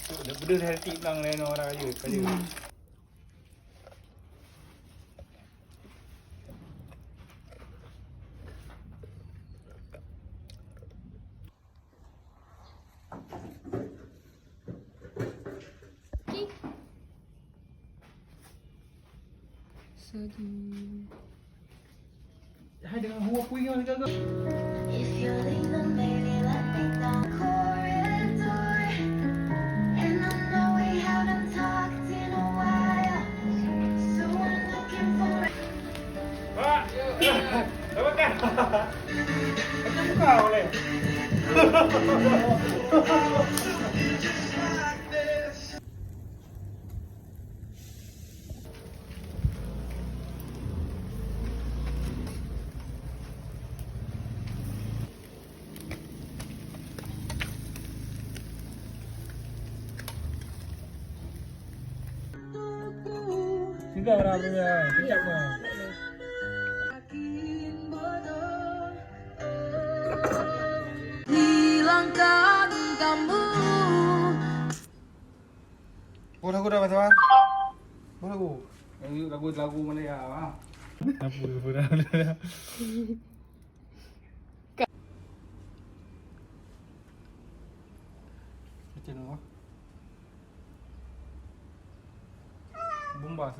Benda healthy lang lain orang raya kaya. Hai dengan huwa kuih yang jaga. If you're leaving, baby, let me down the corridor. And I know we haven't talked in a while, so I'm looking for. Pak. Apa kan? Macam kau boleh. Sudah orang punya, kejap mah. Hilangkan kamu. Oh, lagu dah pasal. Oh, lagu. Lagu mana ya? Apa pura macam mana? Bomba.